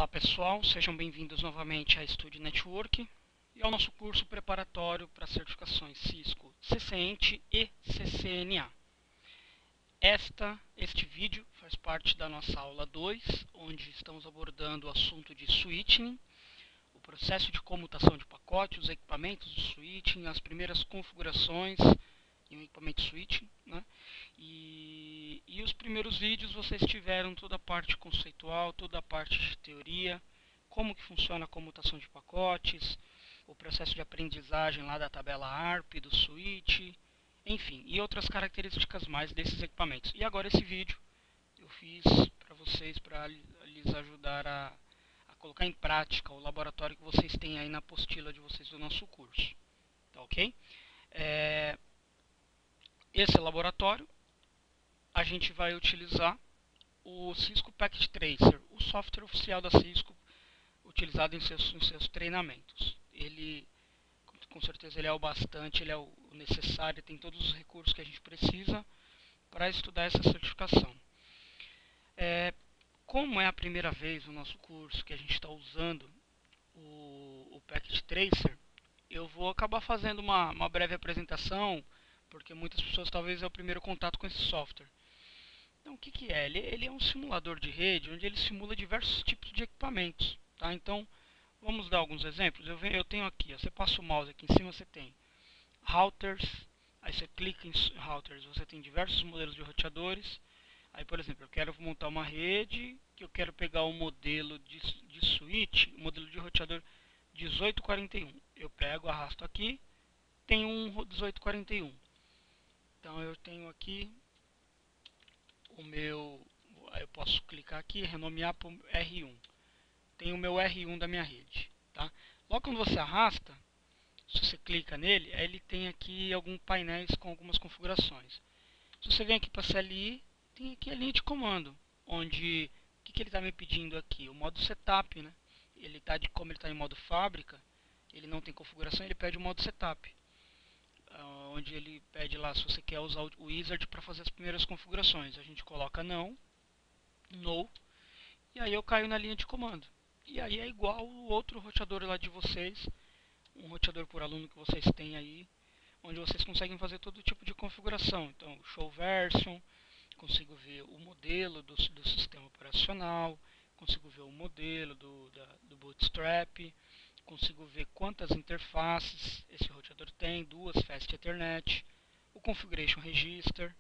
Olá pessoal, sejam bem-vindos novamente à Studio Network e ao nosso curso preparatório para certificações Cisco CCNT e CCNA. Este vídeo faz parte da nossa aula 2, onde estamos abordando o assunto de switching, o processo de comutação de pacote, os equipamentos do switching, as primeiras configurações em um equipamento switching, né? E os primeiros vídeos vocês tiveram toda a parte conceitual, toda a parte de teoria, como que funciona a comutação de pacotes, o processo de aprendizagem lá da tabela ARP, do switch, enfim, e outras características mais desses equipamentos. E agora esse vídeo eu fiz para vocês, para lhes ajudar a colocar em prática o laboratório que vocês têm aí na apostila de vocês do nosso curso. Tá ok? Esse laboratório a gente vai utilizar o Cisco Packet Tracer, o software oficial da Cisco utilizado em seus treinamentos. Ele, com certeza, ele é o bastante, ele é o necessário, tem todos os recursos que a gente precisa para estudar essa certificação. Como é a primeira vez no nosso curso que a gente está usando o Packet Tracer, eu vou acabar fazendo uma breve apresentação, porque muitas pessoas talvez é o primeiro contato com esse software. Então, o que é? Ele é um simulador de rede, onde ele simula diversos tipos de equipamentos. Tá? Então, vamos dar alguns exemplos. Eu tenho aqui, você passa o mouse aqui em cima, você tem routers, aí você clica em routers, você tem diversos modelos de roteadores. Aí, por exemplo, eu quero montar uma rede, que eu quero pegar o modelo de switch, o modelo de roteador 1841. Eu pego, arrasto aqui, tem um 1841. Então, eu tenho aqui o meu, eu posso clicar aqui e renomear para R1. Tem o meu R1 da minha rede. Tá? Logo quando você arrasta, se você clica nele, ele tem aqui alguns painéis com algumas configurações. Se você vem aqui para CLI, tem aqui a linha de comando, onde o que ele está me pedindo aqui? O modo setup, né? Como ele está em modo fábrica, ele não tem configuração, ele pede o modo setup, onde ele pede lá se você quer usar o wizard para fazer as primeiras configurações. A gente coloca não, no, e aí eu caio na linha de comando. E aí é igual o outro roteador lá de vocês, um roteador por aluno que vocês têm aí, onde vocês conseguem fazer todo tipo de configuração. Então, show version, consigo ver o modelo do sistema operacional, consigo ver o modelo do bootstrap, consigo ver quantas interfaces esse roteador tem, duas Fast Ethernet, o Configuration Register,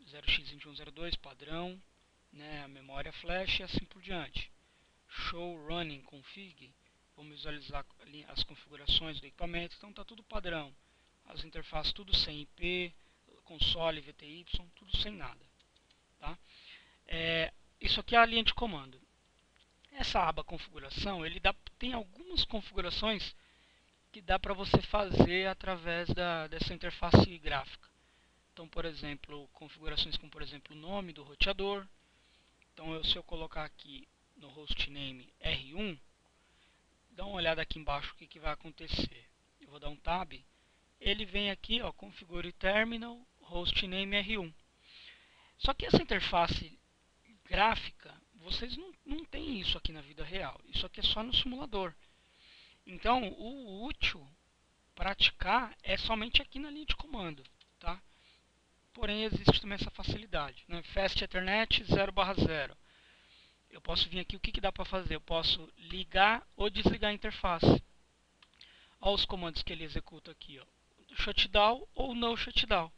0x2102 padrão, né, a memória flash e assim por diante. Show Running Config, vamos visualizar as configurações do equipamento, então está tudo padrão. As interfaces tudo sem IP, console, VTY, tudo sem nada. Tá? Isso aqui é a linha de comando. Essa aba configuração, tem algumas configurações que dá para você fazer através dessa interface gráfica. Então, por exemplo, configurações como, por exemplo, o nome do roteador. Então, se eu colocar aqui no hostname R1, dá uma olhada aqui embaixo o que vai acontecer. Eu vou dar um tab, ele vem aqui, ó, configure terminal, hostname R1. Só que essa interface gráfica, vocês não tem isso aqui na vida real. Isso aqui é só no simulador. Então, o útil praticar é somente aqui na linha de comando, tá? Porém, existe também essa facilidade, né? Fast Ethernet 0/0. Eu posso vir aqui, o que dá para fazer? Eu posso ligar ou desligar a interface. Olha os comandos que ele executa aqui, ó. Shutdown ou no shutdown.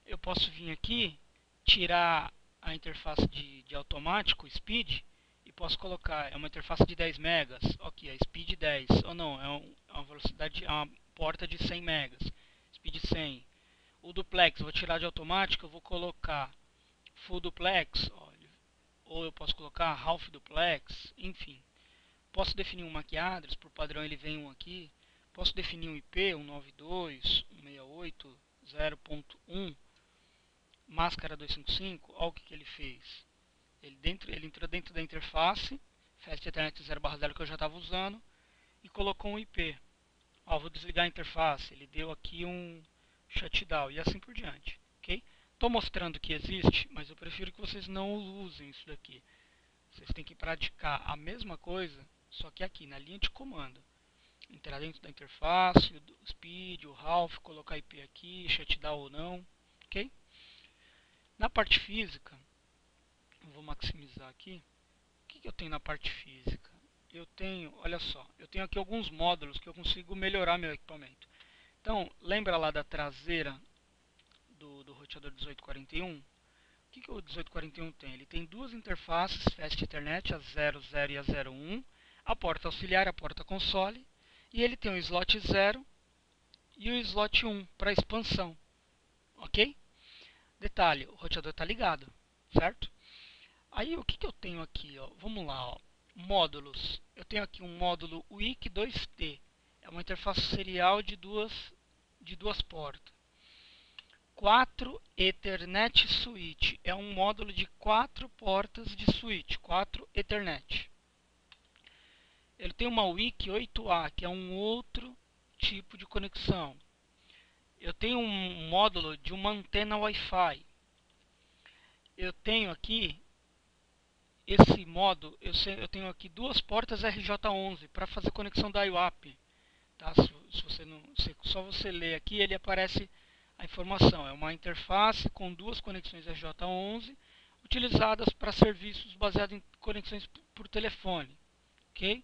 Eu posso vir aqui, tirar a interface de automático, speed, e posso colocar, é uma interface de 10 megas, ok, é speed 10, ou não, é uma velocidade, é uma porta de 100 megas, speed 100. O duplex, eu vou tirar de automático, eu vou colocar full duplex, olha, ou eu posso colocar half duplex, enfim. Posso definir um MAC address, por padrão ele vem um aqui. Posso definir um IP, 192.168.0.1, máscara 255, olha o que ele fez. Ele entrou dentro da interface, Fast Ethernet 0/0 que eu já estava usando, e colocou um IP. Ó, vou desligar a interface, ele deu aqui um shutdown e assim por diante. Ok? Estou mostrando que existe, mas eu prefiro que vocês não usem isso daqui. Vocês têm que praticar a mesma coisa, só que aqui na linha de comando. Entrar dentro da interface, o speed, o half, colocar IP aqui, shutdown ou não, ok? Na parte física, eu vou maximizar aqui. O que eu tenho na parte física? Eu tenho, olha só, eu tenho aqui alguns módulos que eu consigo melhorar meu equipamento. Então, lembra lá da traseira do roteador 1841? O que o 1841 tem? Ele tem duas interfaces Fast Ethernet, a 00 e a 01, a porta auxiliar, a porta console, e ele tem o slot 0 e o slot 1 para expansão, ok? Detalhe, o roteador está ligado, certo? Aí o que eu tenho aqui? Ó? Vamos lá, ó. Módulos. Eu tenho aqui um módulo WIC 2T, é uma interface serial de duas portas. 4 Ethernet Switch, é um módulo de 4 portas de switch, 4 Ethernet. Ele tem uma WIC 8A, que é um outro tipo de conexão. Eu tenho um módulo de uma antena Wi-Fi. Eu tenho aqui esse módulo, eu tenho aqui duas portas RJ11 para fazer conexão da IWAP. Tá? Se você não, só você ler aqui, ele aparece a informação. É uma interface com duas conexões RJ11 utilizadas para serviços baseados em conexões por telefone. Ok?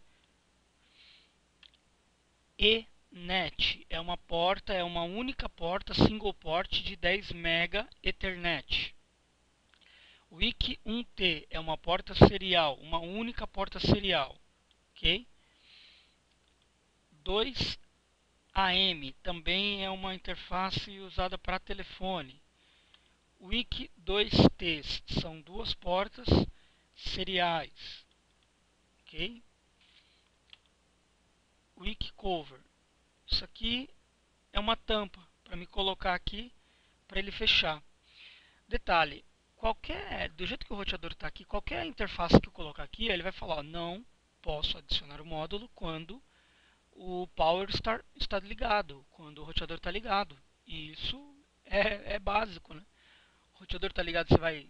ENET é uma porta, é uma única porta, single port de 10 MB Ethernet. WIC 1T é uma porta serial, uma única porta serial. Ok? 2AM também é uma interface usada para telefone. WIC 2T são duas portas seriais. Ok? WIC cover. Isso aqui é uma tampa para me colocar aqui para ele fechar. Detalhe, do jeito que o roteador está aqui, qualquer interface que eu colocar aqui, ele vai falar, ó, não posso adicionar o módulo quando o power está ligado, quando o roteador está ligado. E isso é básico, né? O roteador está ligado, você vai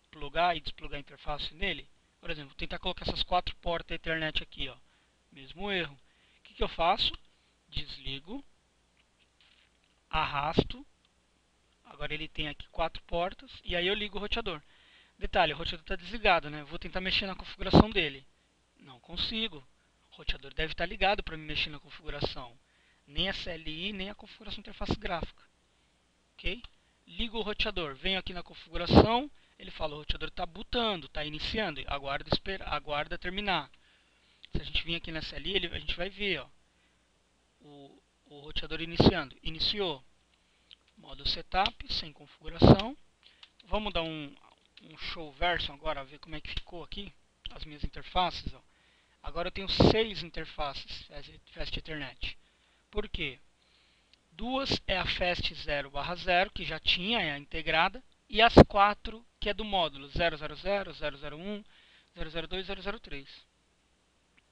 plugar e desplugar a interface nele. Por exemplo, vou tentar colocar essas 4 portas Ethernet aqui, ó. Mesmo erro. O que eu faço? Desligo, arrasto. Agora ele tem aqui 4 portas e aí eu ligo o roteador. Detalhe, o roteador está desligado, né? Vou tentar mexer na configuração dele. Não consigo. O roteador deve estar ligado para me mexer na configuração. Nem a CLI, nem a configuração interface gráfica. Ok? Ligo o roteador. Venho aqui na configuração. Ele fala, o roteador está bootando, está iniciando. Aguarda terminar. Se a gente vir aqui na CLI, a gente vai ver, ó, o roteador iniciando. Iniciou. Modo setup, sem configuração. Vamos dar um show version agora, ver como é que ficou aqui as minhas interfaces. Ó. Agora eu tenho 6 interfaces Fast Ethernet. Por quê? Duas é a Fast 0/0, que já tinha, é a integrada, e as 4 que é do módulo 000, 001, 002 e 003.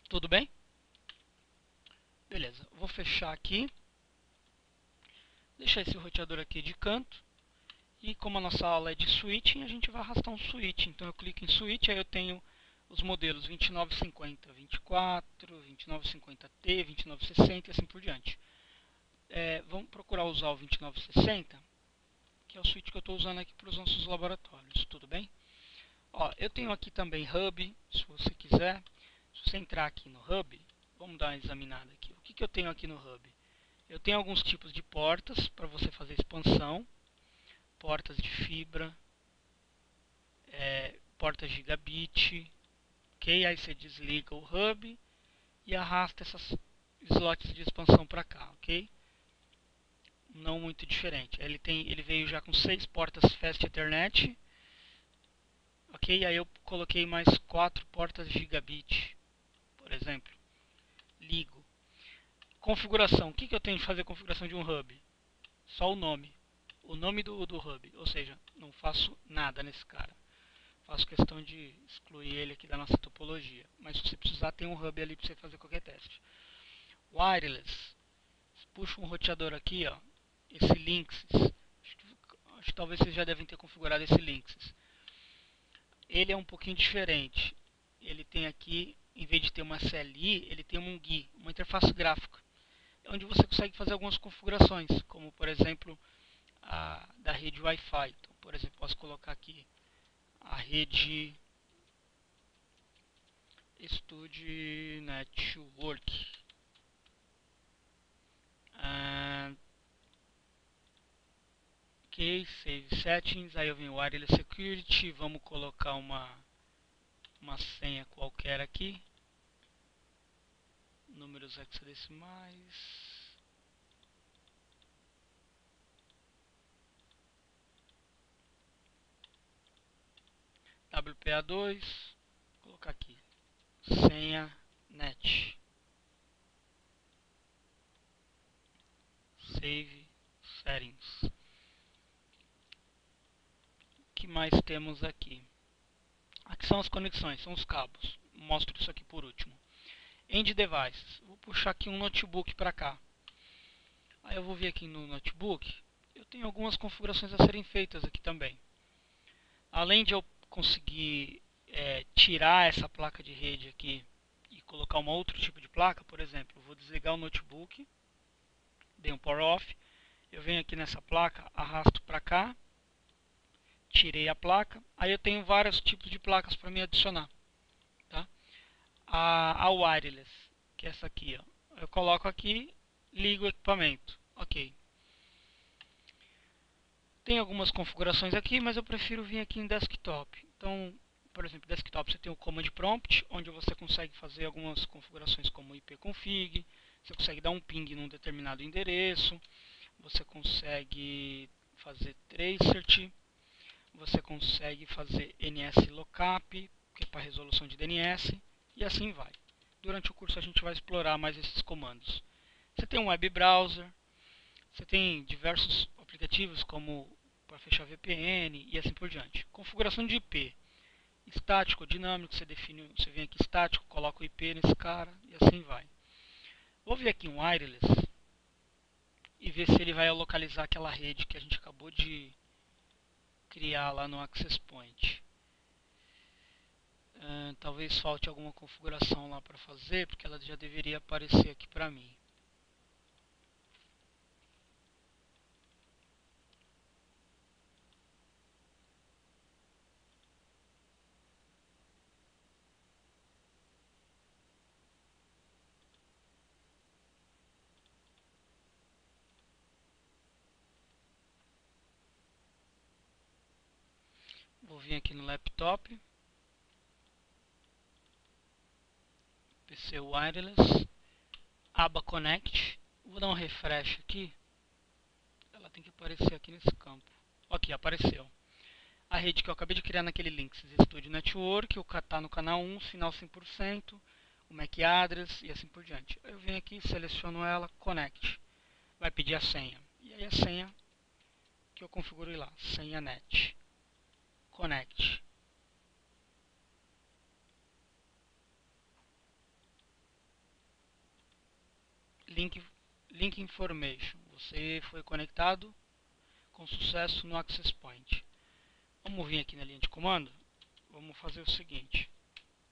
Tudo bem? Beleza, vou fechar aqui. Deixar esse roteador aqui de canto. E como a nossa aula é de switching, a gente vai arrastar um switch. Então eu clico em switch, aí eu tenho os modelos 2950-24, 2950T, 2960 e assim por diante. Vamos procurar usar o 2960, que é o switch que eu estou usando aqui para os nossos laboratórios. Tudo bem? Ó, eu tenho aqui também hub, se você quiser. Se você entrar aqui no hub, vamos dar uma examinada aqui. O que eu tenho aqui no hub? Eu tenho alguns tipos de portas para você fazer expansão. Portas de fibra, portas gigabit, ok? Aí você desliga o hub e arrasta essas slots de expansão para cá, ok? Não muito diferente. Ele veio já com 6 portas Fast Ethernet, ok? Aí eu coloquei mais 4 portas gigabit, por exemplo. Ligo. Configuração. O que eu tenho que fazer configuração de um hub? Só o nome. O nome do hub. Ou seja, não faço nada nesse cara. Faço questão de excluir ele aqui da nossa topologia. Mas se você precisar, tem um hub ali para você fazer qualquer teste. Wireless. Puxa um roteador aqui, ó. Esse Linksys. Acho que talvez vocês já devem ter configurado esse Linksys. Ele é um pouquinho diferente. ele tem aqui, em vez de ter uma CLI, ele tem um GUI, uma interface gráfica, onde você consegue fazer algumas configurações, como por exemplo da rede Wi-Fi. Então, por exemplo, posso colocar aqui a rede Studio Network. Ok, Save Settings. Aí eu venho Wireless Security. Vamos colocar uma senha qualquer aqui. Números hexadecimais. WPA2. Vou colocar aqui. Senha net. Save Settings. O que mais temos aqui? Aqui são as conexões, são os cabos. Mostro isso aqui por último. End Devices. Vou puxar aqui um notebook para cá. Aí eu vou vir aqui no notebook. Eu tenho algumas configurações a serem feitas aqui também. Além de eu conseguir tirar essa placa de rede aqui e colocar um outro tipo de placa, por exemplo, eu vou desligar o notebook, dei um power off, eu venho aqui nessa placa, arrasto para cá, tirei a placa, aí eu tenho vários tipos de placas para me adicionar, tá? A wireless, que é essa aqui, ó, eu coloco aqui, ligo o equipamento, ok. Tem algumas configurações aqui, mas eu prefiro vir aqui em desktop. Então, por exemplo, desktop você tem o command prompt, onde você consegue fazer algumas configurações como ipconfig, você consegue dar um ping num determinado endereço, você consegue fazer tracert, você consegue fazer nslookup, que é para resolução de DNS, e assim vai. Durante o curso a gente vai explorar mais esses comandos. Você tem um web browser, você tem diversos aplicativos como para fechar VPN e assim por diante. Configuração de IP, estático, dinâmico, você define, você vem aqui estático, coloca o IP nesse cara e assim vai. Vou vir aqui em wireless e ver se ele vai localizar aquela rede que a gente acabou de criar lá no Access Point. Talvez falte alguma configuração lá para fazer, porque ela já deveria aparecer aqui para mim. Vou vir aqui no laptop, PC Wireless, aba Connect, vou dar um refresh aqui, ela tem que aparecer aqui nesse campo. Ok, apareceu. A rede que eu acabei de criar naquele Links Studio Network, o está no canal 1, sinal 100%, o MAC address e assim por diante. Eu venho aqui, seleciono ela, Connect, vai pedir a senha. E aí a senha que eu configurei lá, senha net, Connect. Link Information, você foi conectado com sucesso no Access Point. Vamos vir aqui na linha de comando, vamos fazer o seguinte,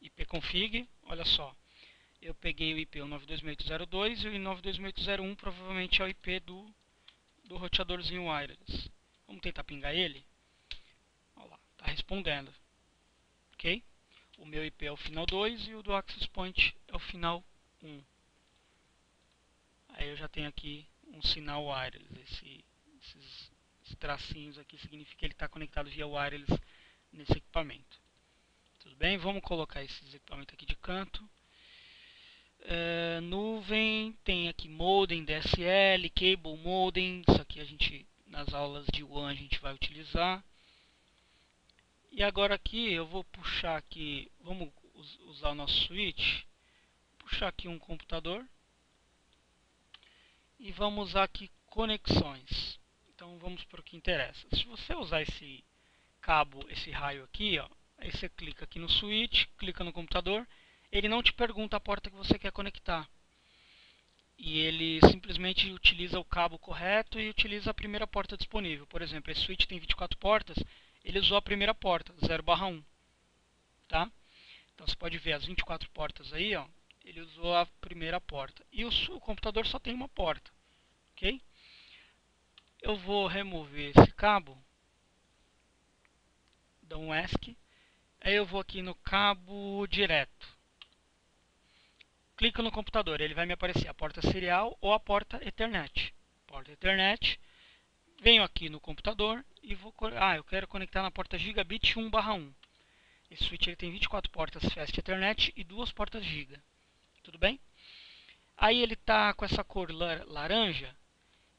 ipconfig, olha só, eu peguei o IP 192.168.02 e o 192.168.01 provavelmente é o IP do roteadorzinho wireless. Vamos tentar pingar ele. Olha lá, está respondendo. Ok? O meu IP é o final 2 e o do Access Point é o final 1. Aí eu já tenho aqui um sinal wireless. Esses tracinhos aqui significa que ele está conectado via wireless nesse equipamento. Tudo bem? Vamos colocar esses equipamentos aqui de canto. Nuvem, tem aqui modem, DSL, cable modem, isso aqui a gente nas aulas de WAN a gente vai utilizar. E agora aqui eu vou puxar aqui, vamos usar o nosso switch, puxar aqui um computador e vamos usar aqui conexões. Então vamos para o que interessa. Se você usar esse cabo, esse raio aqui, ó, aí você clica aqui no switch, clica no computador, ele não te pergunta a porta que você quer conectar. E ele simplesmente utiliza o cabo correto e utiliza a primeira porta disponível. Por exemplo, esse switch tem 24 portas, ele usou a primeira porta, 0/1. Tá? Então você pode ver as 24 portas aí, ó, ele usou a primeira porta. E o computador só tem uma porta, ok? Eu vou remover esse cabo, dou um ESC, aí eu vou aqui no cabo direto. Clico no computador, ele vai me aparecer a porta serial ou a porta Ethernet. Porta Ethernet, venho aqui no computador e vou... eu quero conectar na porta Gigabit 1/1. Esse switch ele tem 24 portas Fast Ethernet e 2 portas Giga. Tudo bem? Aí ele está com essa cor laranja,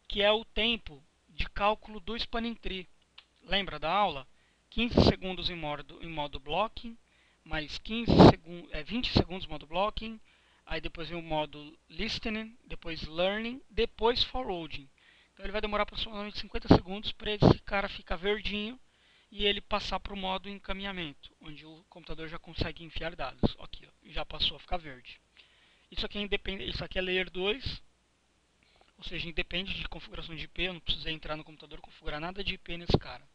que é o tempo de cálculo do spanning tree. Lembra da aula? 15 segundos em modo blocking, mais 20 segundos modo blocking, aí depois vem o modo listening, depois learning, depois forwarding. Então ele vai demorar aproximadamente 50 segundos para esse cara ficar verdinho e ele passar para o modo encaminhamento, onde o computador já consegue enfiar dados. Aqui, ó, já passou a ficar verde. Isso aqui é Layer 2, ou seja, independe de configuração de IP, eu não precisei entrar no computador e configurar nada de IP nesse cara.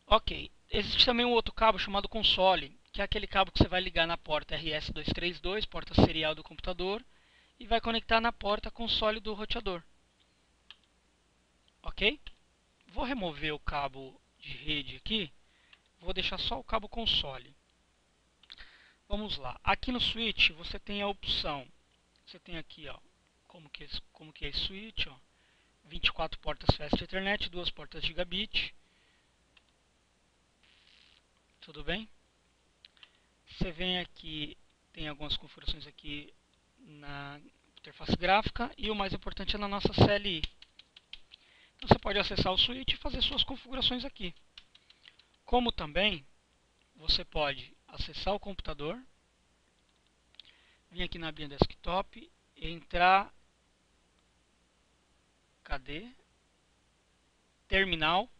Ok, existe também um outro cabo chamado console, que é aquele cabo que você vai ligar na porta RS232, porta serial do computador, e vai conectar na porta console do roteador. Ok? Vou remover o cabo de rede aqui, vou deixar só o cabo console. Vamos lá, aqui no switch você tem a opção, você tem aqui, ó, como que é esse switch, ó, 24 portas Fast Ethernet, 2 portas Gigabit. Tudo bem? Você vem aqui, tem algumas configurações aqui na interface gráfica e o mais importante é na nossa CLI. Então você pode acessar o switch e fazer suas configurações aqui. Como também você pode acessar o computador, vir aqui na abinha desktop, entrar, cadê? Terminal,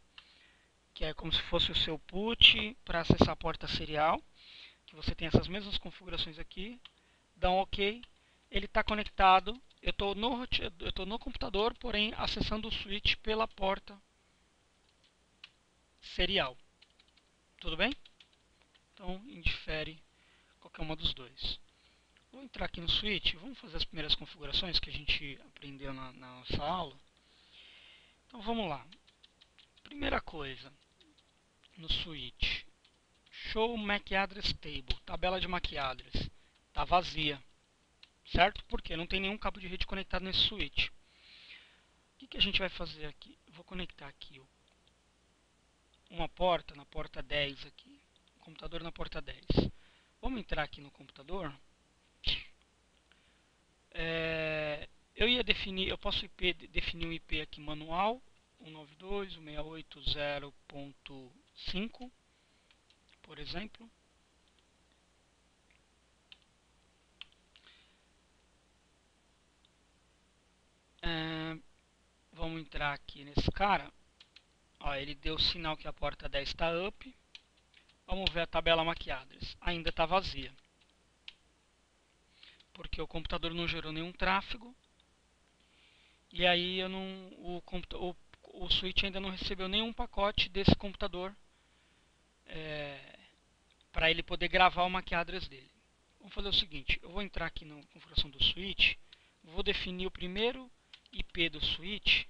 que é como se fosse o seu put para acessar a porta serial, que você tem essas mesmas configurações aqui, dá um OK, ele está conectado, eu estou no computador, porém acessando o switch pela porta serial. Tudo bem? Então indifere qualquer uma dos dois. Vou entrar aqui no switch, vamos fazer as primeiras configurações que a gente aprendeu na nossa aula. Então vamos lá. Primeira coisa, no switch, show MAC address table, tabela de MAC address, está vazia, certo? Porque não tem nenhum cabo de rede conectado nesse switch. O que a gente vai fazer aqui? Eu vou conectar aqui uma porta na porta 10 aqui, computador na porta 10. Vamos entrar aqui no computador. Eu posso definir um IP aqui manual, 192.168.0.5, por exemplo. Vamos entrar aqui nesse cara. Ó, ele deu o sinal que a porta 10 está up. Vamos ver a tabela MAC address. Ainda está vazia, porque o computador não gerou nenhum tráfego. E aí o switch ainda não recebeu nenhum pacote desse computador para ele poder gravar o MAC address dele. Vamos fazer o seguinte, eu vou entrar aqui na configuração do switch, vou definir o primeiro IP do switch,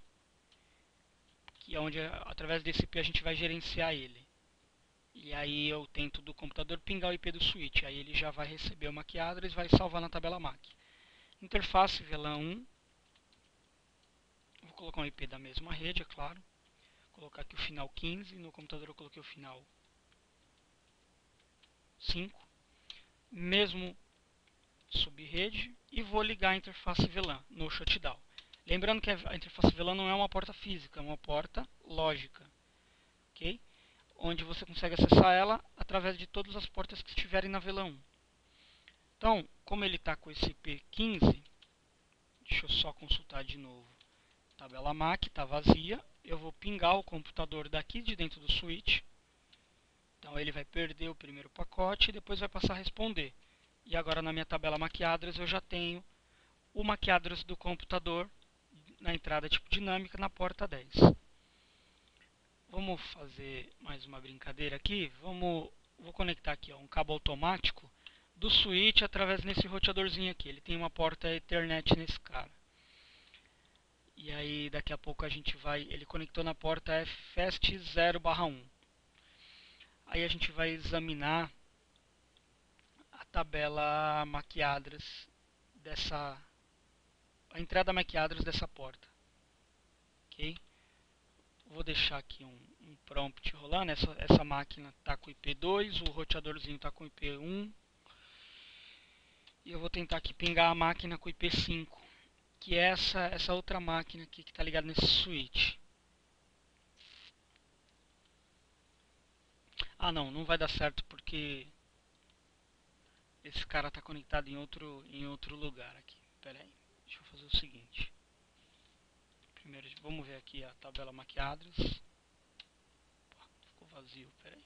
que é onde através desse IP a gente vai gerenciar ele. E aí eu tento do computador pingar o IP do switch, aí ele já vai receber o MAC address e vai salvar na tabela MAC. Interface VLAN 1, vou colocar um IP da mesma rede, é claro. Vou colocar aqui o final 15, no computador eu coloquei o final 5. Mesmo subrede e vou ligar a interface VLAN no shutdown. Lembrando que a interface VLAN não é uma porta física, é uma porta lógica, ok? Onde você consegue acessar ela através de todas as portas que estiverem na VLAN 1. Então, como ele está com esse IP 15, deixa eu só consultar de novo. Tabela MAC está vazia, eu vou pingar o computador daqui de dentro do switch. Então ele vai perder o primeiro pacote e depois vai passar a responder. E agora na minha tabela MAC address eu já tenho o MAC address do computador na entrada tipo dinâmica na porta 10. Vamos fazer mais uma brincadeira aqui. Vamos vou conectar aqui, ó, um cabo automático do switch através desse roteadorzinho aqui. Ele tem uma porta Ethernet nesse cara. E aí daqui a pouco a gente vai, ele conectou na porta FAST 0/1. Aí a gente vai examinar a tabela MAC address dessa, a entrada MAC address dessa porta, ok? Vou deixar aqui um prompt rolando. Essa máquina está com IP2, o roteadorzinho está com IP1. E eu vou tentar aqui pingar a máquina com IP5, que é essa outra máquina aqui que está ligada nesse switch. Ah não, não vai dar certo porque esse cara está conectado em outro lugar aqui. Pera aí, deixa eu fazer o seguinte. Primeiro vamos ver aqui a tabela MAC address. Opa, ficou vazio, pera aí.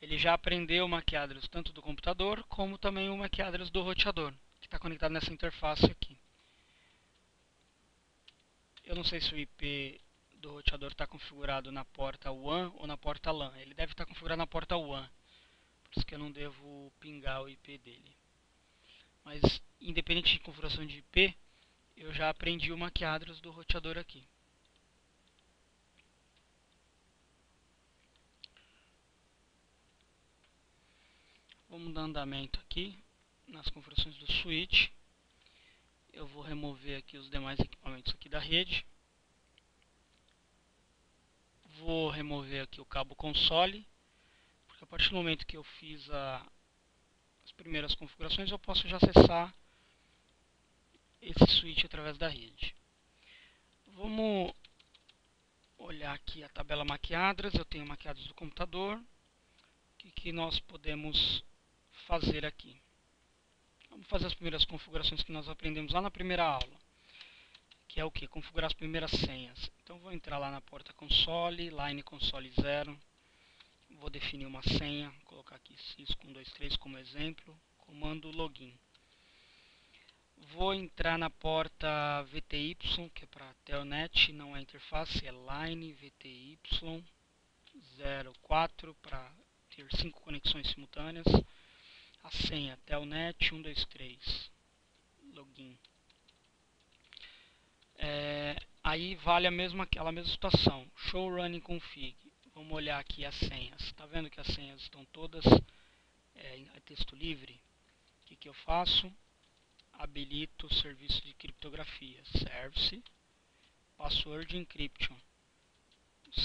Ele já aprendeu o MAC address tanto do computador como também o MAC address do roteador, que está conectado nessa interface aqui. Eu não sei se o IP do roteador está configurado na porta WAN ou na porta LAN. Ele deve estar configurado na porta WAN, por isso que eu não devo pingar o IP dele. Mas independente de configuração de IP, eu já aprendi o MAC address do roteador aqui. Vamos dar andamento aqui nas configurações do switch. Eu vou remover aqui os demais equipamentos aqui da rede. Vou remover aqui o cabo console, porque a partir do momento que eu fiz as primeiras configurações, eu posso já acessar esse switch através da rede. Vamos olhar aqui a tabela MAC address. Eu tenho MAC address do computador. O que nós podemos fazer aqui? Vamos fazer as primeiras configurações que nós aprendemos lá na primeira aula, que é o que? Configurar as primeiras senhas. Então vou entrar lá na porta console, line console 0. Vou definir uma senha, vou colocar aqui Cisco123 como exemplo, comando login. Vou entrar na porta VTY, que é para Telnet, não é interface, é line VTY 04 para ter 5 conexões simultâneas. A senha Telnet 123 login. Aí vale aquela mesma situação. Show running config. Vamos olhar aqui as senhas. Está vendo que as senhas estão todas em texto livre? O que eu faço? Habilito o serviço de criptografia. Service. Password encryption.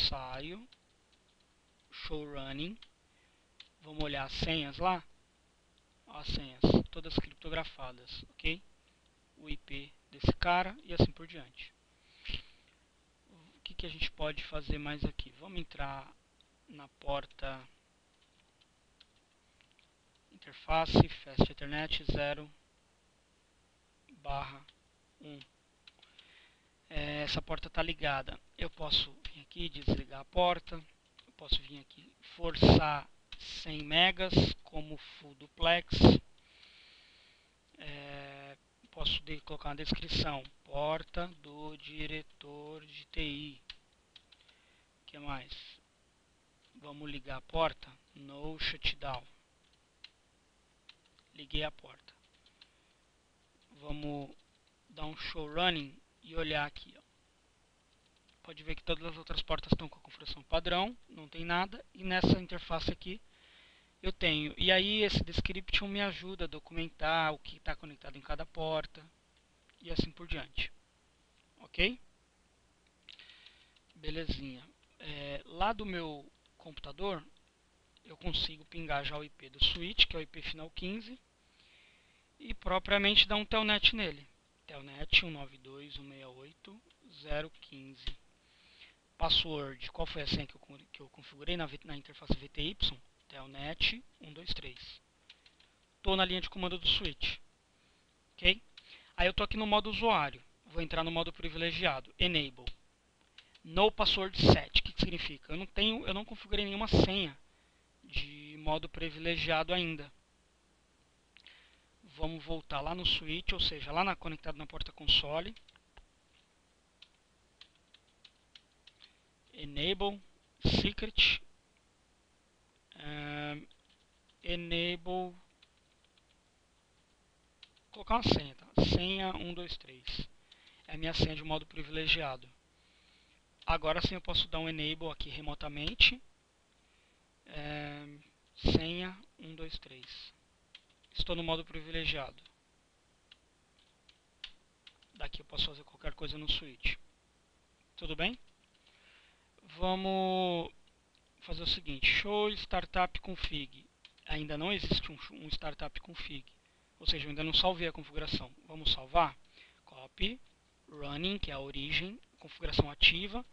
Saio. Show running. Vamos olhar as senhas lá. As senhas todas criptografadas, ok? O IP desse cara e assim por diante. O que a gente pode fazer mais aqui? Vamos entrar na porta interface Fast Ethernet 0/1. Essa porta está ligada. Eu posso vir aqui e desligar a porta. Eu posso vir aqui forçar 100 megas como full duplex. Posso colocar na descrição: porta do diretor de TI. O que mais? Vamos ligar a porta. No shutdown. Liguei a porta. Vamos dar um show running e olhar aqui. Ó. Pode ver que todas as outras portas estão com a configuração padrão, não tem nada. E nessa interface aqui eu tenho. E aí esse description me ajuda a documentar o que está conectado em cada porta e assim por diante. Ok? Belezinha. Lá do meu computador eu consigo pingar já o IP do switch, que é o IP final 15, e propriamente dar um telnet nele. Telnet 192.168.0.15. Password, qual foi a senha que eu configurei na interface VTY? Telnet 123. Estou na linha de comando do switch. Ok? Aí eu estou aqui no modo usuário. Vou entrar no modo privilegiado. Enable. No password set. O que significa? Eu não configurei nenhuma senha de modo privilegiado ainda. vamos voltar lá no switch, ou seja, lá conectado na porta console. Enable secret. Enable. Vou colocar uma senha, tá? Senha 123. É a minha senha de modo privilegiado. Agora sim eu posso dar um enable aqui remotamente. Senha 123. Estou no modo privilegiado. Daqui eu posso fazer qualquer coisa no switch. Tudo bem? Vamos fazer o seguinte. Show startup config. Ainda não existe um startup config. Ou seja, eu ainda não salvei a configuração. Vamos salvar? Copy. Running, que é a origem. Configuração ativa.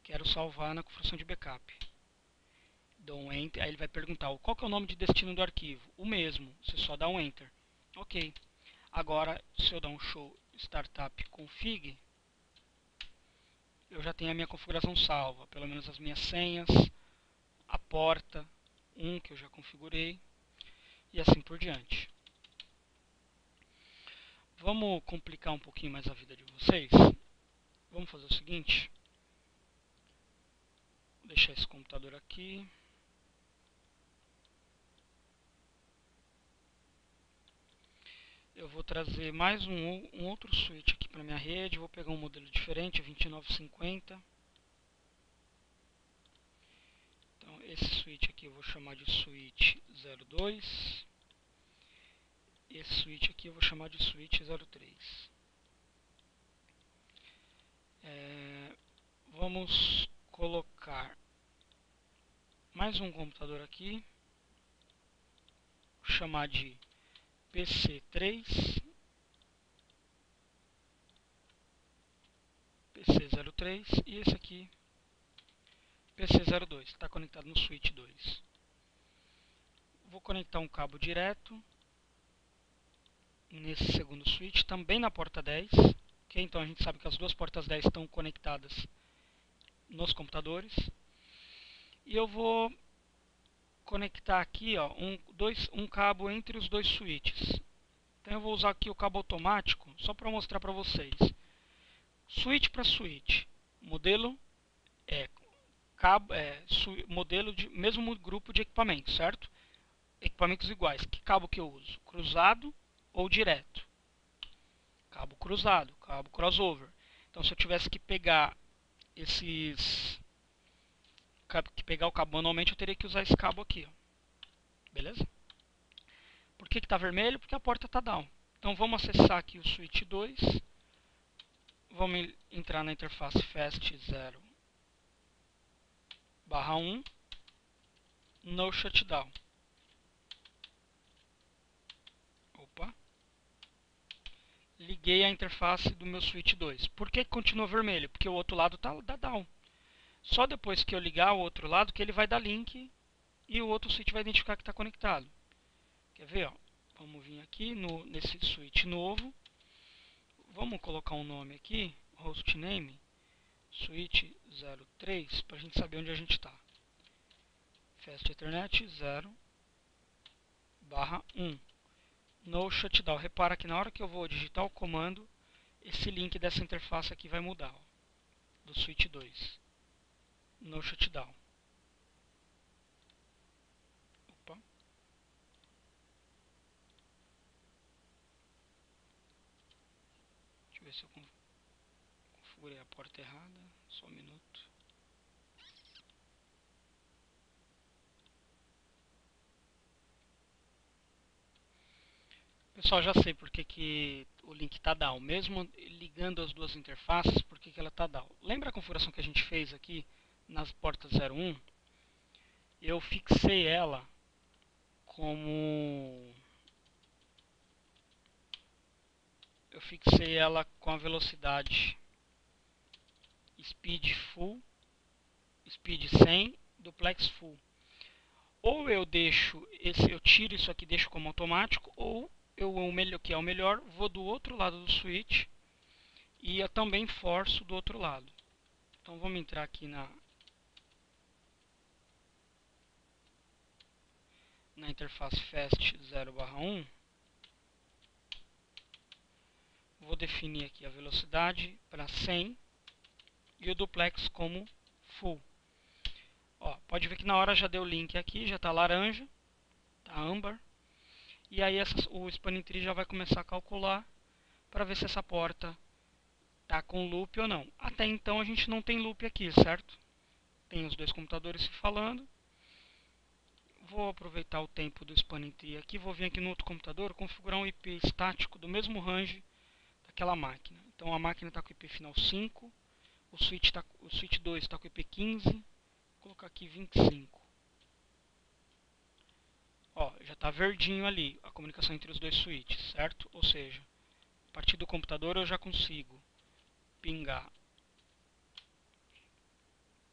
Quero salvar na configuração de backup. Dou um enter. Aí ele vai perguntar qual que é o nome de destino do arquivo. O mesmo. Você só dá um enter. Ok. Agora, se eu dar um show startup config, eu já tenho a minha configuração salva. Pelo menos as minhas senhas, a porta 1 que eu já configurei e assim por diante. Vamos complicar um pouquinho mais a vida de vocês. Vamos fazer o seguinte. Vou deixar esse computador aqui. Eu vou trazer mais um outro switch aqui para minha rede. Vou pegar um modelo diferente, 2950. Então, esse switch aqui eu vou chamar de switch 02. Esse switch aqui eu vou chamar de switch 03. Vamos colocar mais um computador aqui. Vou chamar de PC3. PC03 e esse aqui PC02, está conectado no switch 2. Vou conectar um cabo direto nesse segundo switch, também na porta 10. Okay? Então a gente sabe que as duas portas 10 estão conectadas nos computadores. E eu vou conectar aqui ó, um cabo entre os dois switches. Então eu vou usar aqui o cabo automático, só para mostrar para vocês. Switch para switch, modelo modelo de mesmo grupo de equipamentos, certo? Equipamentos iguais. Que cabo que eu uso? Cruzado ou direto? Cabo cruzado, cabo crossover. Então se eu tivesse que pegar o cabo manualmente, eu teria que usar esse cabo aqui, ó. Beleza? Por que está vermelho? Porque a porta está down. Então vamos acessar aqui o switch 2. Vamos entrar na interface fast 0/1 no shutdown. Opa. Liguei a interface do meu switch 2. Por que continua vermelho? Porque o outro lado está down. Só depois que eu ligar o outro lado que ele vai dar link e o outro switch vai identificar que está conectado. Quer ver? Ó? Vamos vir aqui nesse switch novo. Vamos colocar um nome aqui, hostname, switch 03, para a gente saber onde a gente está. Fast Ethernet 0/1. No shutdown. Repara que na hora que eu vou digitar o comando, esse link dessa interface aqui vai mudar, ó, do switch 2. No shutdown. Opa. Deixa eu ver se eu configurei a porta errada. Só um minuto. Pessoal, já sei porque que o link está down. Mesmo ligando as duas interfaces, por que ela está down? Lembra a configuração que a gente fez aqui nas portas 01? Eu fixei ela como... Eu fixei ela com a velocidade speed full, speed 100, duplex full. Ou eu tiro isso aqui e deixo como automático, ou que é o melhor, vou do outro lado do switch e eu também forço do outro lado. Então vamos entrar aqui na interface fast 0/1. vou definir aqui a velocidade para 100 e o duplex como full. Ó, pode ver que na hora já deu link aqui, já está laranja, está âmbar. E aí o Spanning Tree já vai começar a calcular para ver se essa porta está com loop ou não. Até então a gente não tem loop aqui, certo? Tem os dois computadores se falando. Vou aproveitar o tempo do Spanning Tree aqui, vou vir aqui no outro computador, configurar um IP estático do mesmo range daquela máquina. Então a máquina está com o IP final 5, o switch 2 está com o IP 15, vou colocar aqui 25. Ó, já está verdinho ali a comunicação entre os dois switches, certo? Ou seja, a partir do computador eu já consigo pingar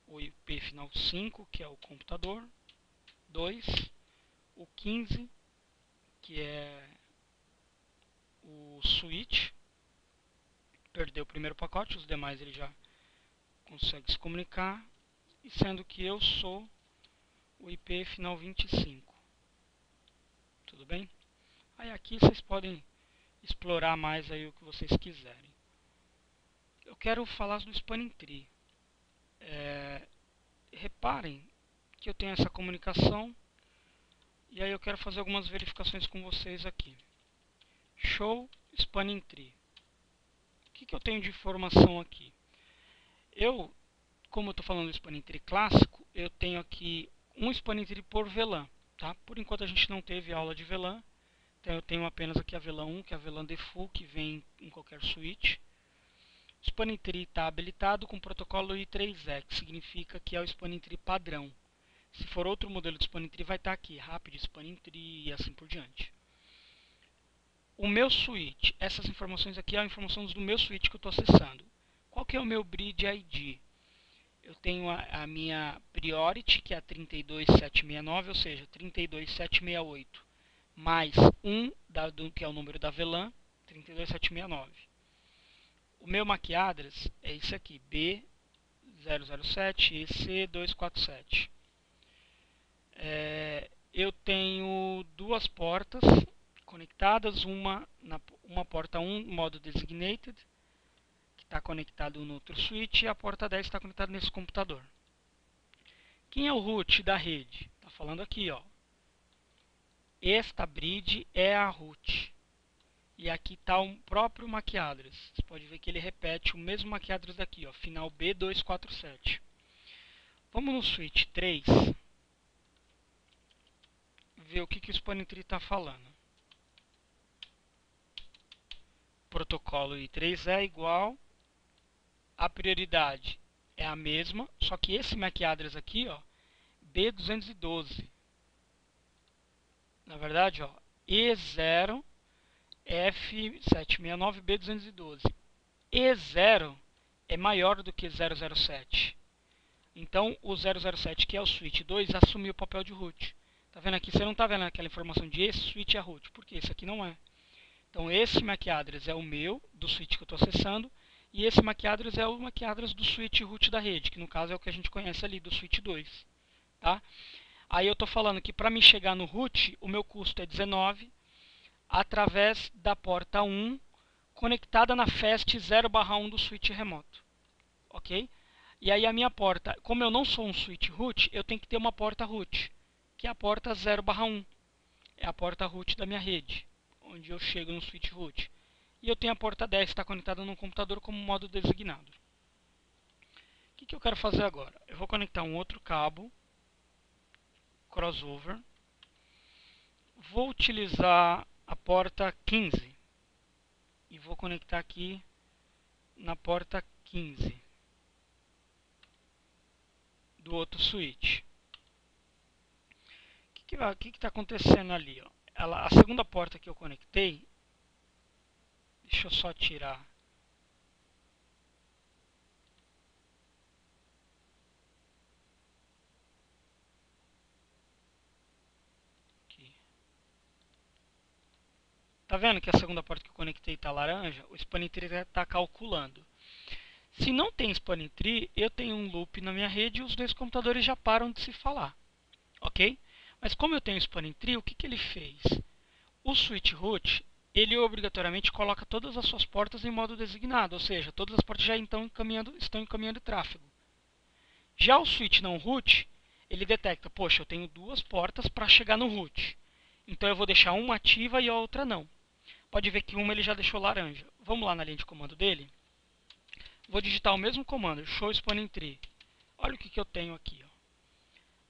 o IP final 5, que é o computador, 2, o 15, que é o switch, perdeu o primeiro pacote, os demais ele já consegue se comunicar, e sendo que eu sou o IP final 25. Tudo bem? Aí aqui vocês podem explorar mais aí o que vocês quiserem. Eu quero falar do Spanning Tree. Reparem que eu tenho essa comunicação e aí eu quero fazer algumas verificações com vocês aqui. Show Spanning Tree. O que eu tenho de informação aqui? Como eu estou falando do Spanning Tree clássico, eu tenho aqui um Spanning Tree por VLAN. Tá? Por enquanto a gente não teve aula de VLAN. Então eu tenho apenas aqui a VLAN 1, que é a VLAN default, que vem em qualquer switch. O Spanning Tree está habilitado com o protocolo I3E, que significa que é o Spanning Tree padrão. Se for outro modelo de Spanning Tree, vai estar aqui, Rapid Spanning Tree e assim por diante. O meu switch, essas informações aqui são informações do meu switch que eu estou acessando. Qual que é o meu Bridge ID? Eu tenho a minha Priority, que é a 32769, ou seja, 32768, mais 1, que é o número da VLAN, 32769. O meu MAC address é esse aqui, B007EC247. Eu tenho duas portas conectadas, uma porta 1, modo designated, que está conectado no outro switch, e a porta 10 está conectada nesse computador. Quem é o root da rede? Está falando aqui, ó. Esta bridge é a root. E aqui está o próprio MAC address. Você pode ver que ele repete o mesmo MAC address daqui, ó, final B247. Vamos no switch 3, ver o que o Spanning Tree está falando. Protocolo I3 é igual, a prioridade é a mesma, só que esse MAC address aqui, ó, B212. Na verdade, ó, E0 F769B212. E0 é maior do que 007. Então, o 007, que é o switch 2, assumiu o papel de root. Tá vendo aqui? Você não está vendo aquela informação de esse switch é root, porque esse aqui não é. Então, esse MAC address é o meu, do switch que eu estou acessando, e esse MAC address é o MAC address do switch root da rede, que no caso é o que a gente conhece ali, do switch 2. Tá? Aí eu estou falando que para me chegar no root, o meu custo é 19, através da porta 1, conectada na FAST 0/1 do switch remoto. Ok? E aí a minha porta, como eu não sou um switch root, eu tenho que ter uma porta root, que é a porta 0/1. É a porta root da minha rede, onde eu chego no switch root. E eu tenho a porta 10 que está conectada no computador como modo designado. O que eu quero fazer agora? Eu vou conectar um outro cabo, crossover. Vou utilizar a porta 15 e vou conectar aqui na porta 15 do outro switch. O que está acontecendo ali? Ó? A segunda porta que eu conectei, deixa eu só tirar. Aqui. Tá vendo que a segunda porta que eu conectei está laranja? O Spanning Tree está calculando. Se não tem Spanning Tree, eu tenho um loop na minha rede e os dois computadores já param de se falar. Ok? Mas como eu tenho Spanning Tree, o que ele fez? O switch root ele obrigatoriamente coloca todas as suas portas em modo designado, ou seja, todas as portas já estão encaminhando tráfego. Já o switch não root, ele detecta, poxa, eu tenho duas portas para chegar no root, então eu vou deixar uma ativa e a outra não. Pode ver que uma ele já deixou laranja. Vamos lá na linha de comando dele. Vou digitar o mesmo comando, show spanning tree. Olha o que eu tenho aqui. Ó.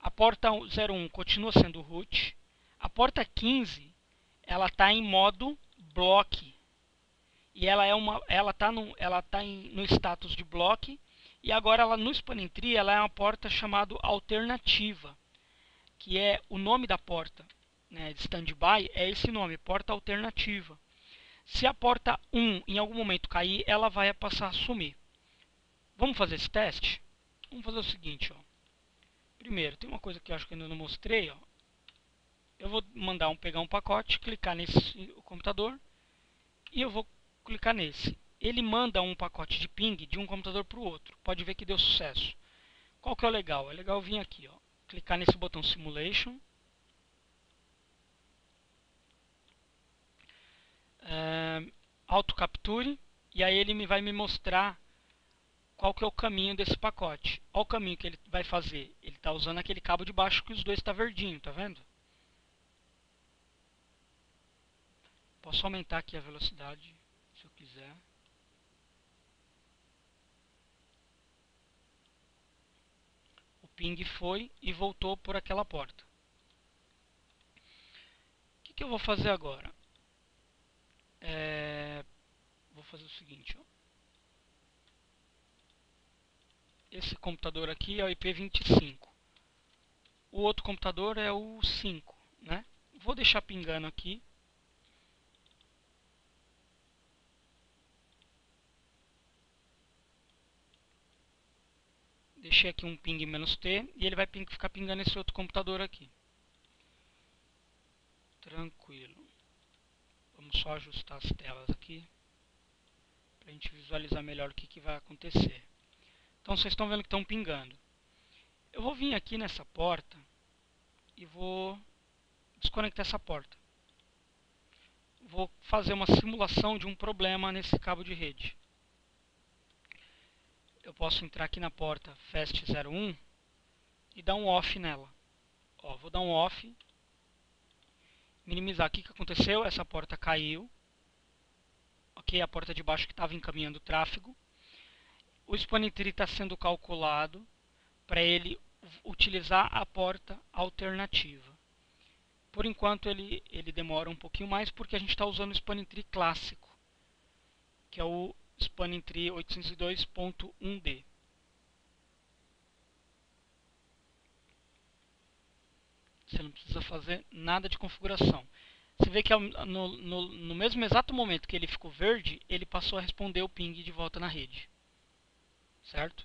A porta 01 continua sendo root. A porta 15 ela está em modo block. E ela está no status de block. E agora ela, no spanning tree ela é uma porta chamada alternativa, que é o nome da porta, né, de standby, é esse nome, porta alternativa. Se a porta 1 em algum momento cair, ela vai passar a sumir. Vamos fazer esse teste? Vamos fazer o seguinte, ó. Primeiro, tem uma coisa que eu acho que ainda não mostrei, ó. Eu vou pegar um pacote, clicar nesse computador e eu vou clicar nesse. Ele manda um pacote de ping de um computador para o outro. Pode ver que deu sucesso. Qual que é o legal? É legal vir aqui, ó, clicar nesse botão Simulation. Auto Capture. E aí ele vai me mostrar qual que é o caminho desse pacote. Olha o caminho que ele vai fazer. Ele está usando aquele cabo de baixo que os dois estão verdinho, tá vendo? Posso aumentar aqui a velocidade, se eu quiser. O ping foi e voltou por aquela porta. O que eu vou fazer agora? Vou fazer o seguinte, ó. Esse computador aqui é o IP25. O outro computador é o 5, né? Vou deixar pingando aqui. Deixei aqui um ping "-t" e ele vai ficar pingando esse outro computador aqui. Tranquilo. Vamos só ajustar as telas aqui para a gente visualizar melhor o que vai acontecer. Então vocês estão vendo que estão pingando. Eu vou vir aqui nessa porta e vou desconectar essa porta. Vou fazer uma simulação de um problema nesse cabo de rede. Eu posso entrar aqui na porta FAST01 e dar um off nela. Ó, vou dar um off, minimizar. O que aconteceu? Essa porta caiu. Ok, a porta de baixo que estava encaminhando o tráfego. O spanning tree está sendo calculado para ele utilizar a porta alternativa. Por enquanto ele demora um pouquinho mais porque a gente está usando o spanning tree clássico, que é o spanning tree 802.1D. Você não precisa fazer nada de configuração. Você vê que no mesmo exato momento que ele ficou verde, ele passou a responder o ping de volta na rede. Certo?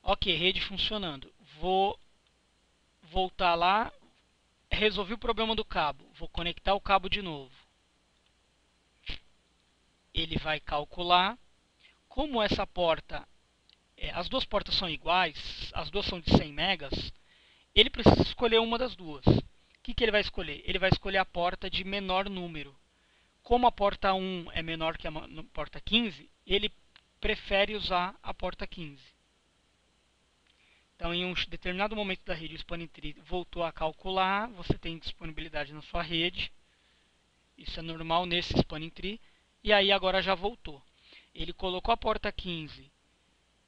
Ok, rede funcionando. Vou voltar lá. Resolvi o problema do cabo. Vou conectar o cabo de novo. Ele vai calcular. Como essa porta, as duas portas são iguais, as duas são de 100 megas, ele precisa escolher uma das duas. O que ele vai escolher? Ele vai escolher a porta de menor número. Como a porta 1 é menor que a porta 15, ele prefere usar a porta 15. Então, em um determinado momento da rede, o spanning tree voltou a calcular, você tem disponibilidade na sua rede. Isso é normal nesse spanning tree. E aí agora já voltou. Ele colocou a porta 15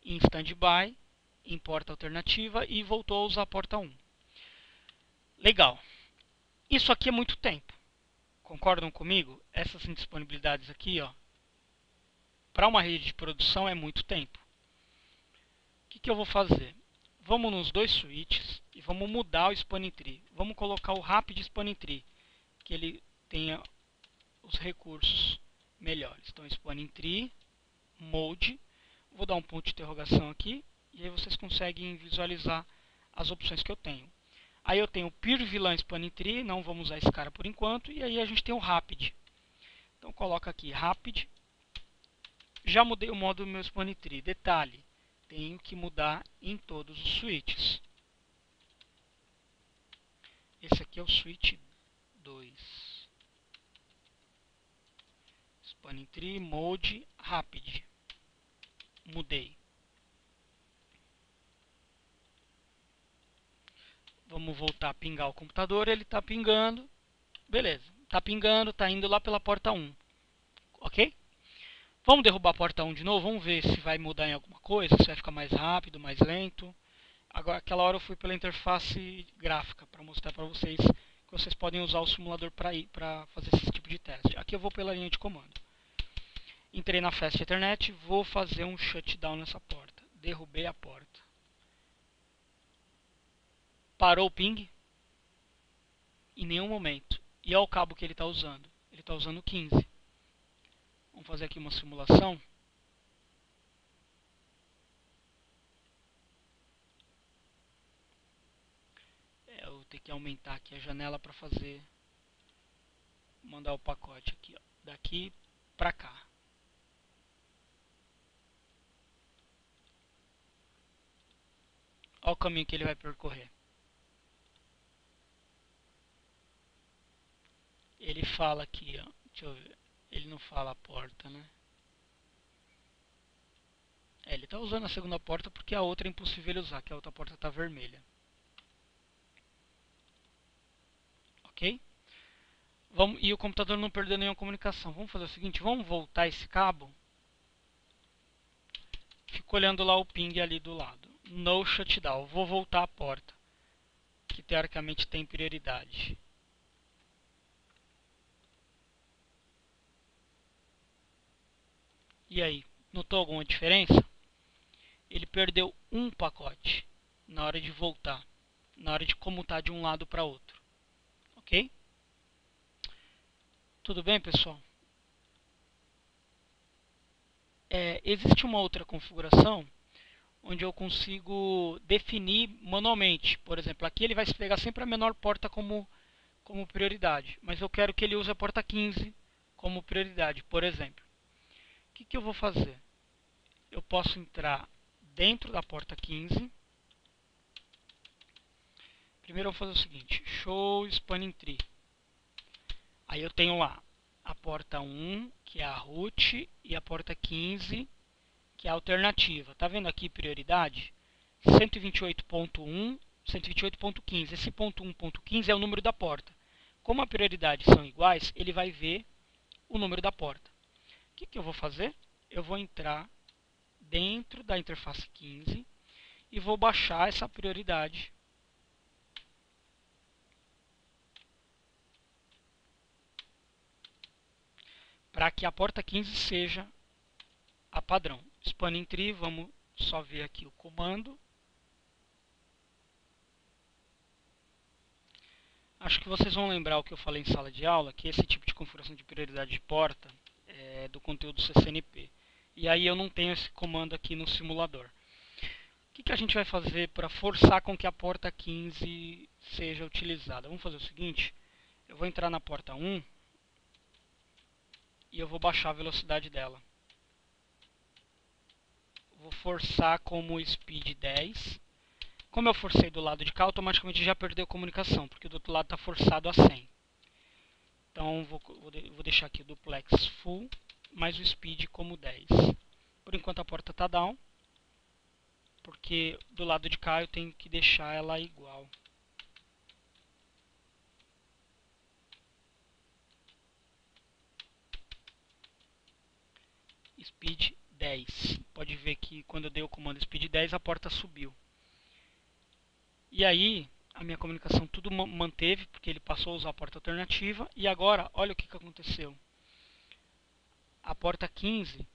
em standby, em porta alternativa, e voltou a usar a porta 1. Legal. Isso aqui é muito tempo. Concordam comigo? Essas indisponibilidades aqui, ó, para uma rede de produção é muito tempo. O que eu vou fazer? Vamos nos dois switches e vamos mudar o spanning tree. Vamos colocar o rapid spanning tree, que ele tenha os recursos melhores. Então, spanning tree, mode, vou dar um ponto de interrogação aqui, e aí vocês conseguem visualizar as opções que eu tenho. Aí eu tenho o Pure VLAN Spanning Tree, não vamos usar esse cara por enquanto, e aí a gente tem o Rapid. Então coloca aqui Rapid. Já mudei o modo do meu Spanning Tree. Detalhe, tenho que mudar em todos os switches. Esse aqui é o switch 2. Spanning Tree Mode Rapid. Mudei. Vamos voltar a pingar o computador. Ele está pingando. Beleza. Está pingando, está indo lá pela porta 1. Ok? Vamos derrubar a porta 1 de novo. Vamos ver se vai mudar em alguma coisa. Se vai ficar mais rápido, mais lento. Agora, aquela hora eu fui pela interface gráfica para mostrar para vocês que vocês podem usar o simulador para fazer esse tipo de teste. Aqui eu vou pela linha de comando. Entrei na Fast Ethernet, vou fazer um shutdown nessa porta. Derrubei a porta. Parou o ping? Em nenhum momento. E olha o cabo que ele está usando. Ele está usando 15. Vamos fazer aqui uma simulação. Eu vou ter que aumentar aqui a janela para mandar o pacote aqui, ó, daqui para cá. Olha o caminho que ele vai percorrer. Ele fala aqui, ó, deixa eu ver. Ele não fala a porta, né? Ele está usando a segunda porta porque a outra é impossível ele usar, que a outra porta está vermelha. Ok? E o computador não perdeu nenhuma comunicação. Vamos fazer o seguinte, vamos voltar esse cabo. Fico olhando lá o ping ali do lado. No shutdown. Vou voltar a porta, que teoricamente tem prioridade. E aí, notou alguma diferença? Ele perdeu um pacote na hora de voltar, na hora de comutar de um lado para outro. Ok? Tudo bem, pessoal? Existe uma outra configuração onde eu consigo definir manualmente. Por exemplo, aqui ele vai pegar sempre a menor porta como prioridade, mas eu quero que ele use a porta 15 como prioridade, por exemplo. O que eu vou fazer? Eu posso entrar dentro da porta 15. Primeiro eu vou fazer o seguinte, show spanning tree. Aí eu tenho lá a porta 1, que é a root, e a porta 15, que é a alternativa. Tá vendo aqui prioridade? 128.1, 128.15. Esse ponto 1.15 é o número da porta. Como a prioridade são iguais, ele vai ver o número da porta. O que eu vou fazer? Eu vou entrar dentro da interface 15 e vou baixar essa prioridade para que a porta 15 seja a padrão. Spanning tree, vamos só ver aqui o comando. Acho que vocês vão lembrar o que eu falei em sala de aula, que esse tipo de configuração de prioridade de porta é do conteúdo CCNP. E aí eu não tenho esse comando aqui no simulador. O que a gente vai fazer para forçar com que a porta 15 seja utilizada? Vamos fazer o seguinte, eu vou entrar na porta 1 e eu vou baixar a velocidade dela. Vou forçar como speed 10. Como eu forcei do lado de cá, automaticamente já perdeu a comunicação, porque do outro lado está forçado a 100. Então vou deixar aqui o duplex full, mais o speed como 10. Por enquanto a porta está down, porque do lado de cá eu tenho que deixar ela igual. Speed 10. Pode ver que quando eu dei o comando speed 10 a porta subiu. E aí a minha comunicação tudo manteve, porque ele passou a usar a porta alternativa. E agora, olha o que aconteceu. A porta 15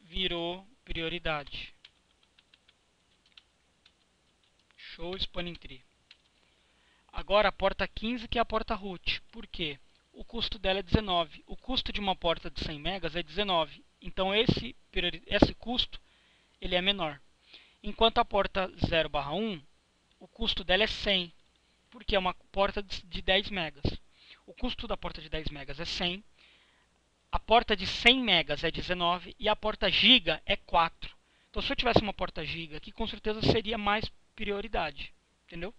virou prioridade. Show spanning tree. Agora a porta 15 que é a porta root. Por quê? O custo dela é 19. O custo de uma porta de 100 megas é 19. Então esse custo ele é menor. Enquanto a porta 0/1, o custo dela é 100, porque é uma porta de 10 megas. O custo da porta de 10 megas é 100, a porta de 100 megas é 19 e a porta giga é 4. Então se eu tivesse uma porta giga aqui, com certeza seria mais prioridade. Entendeu?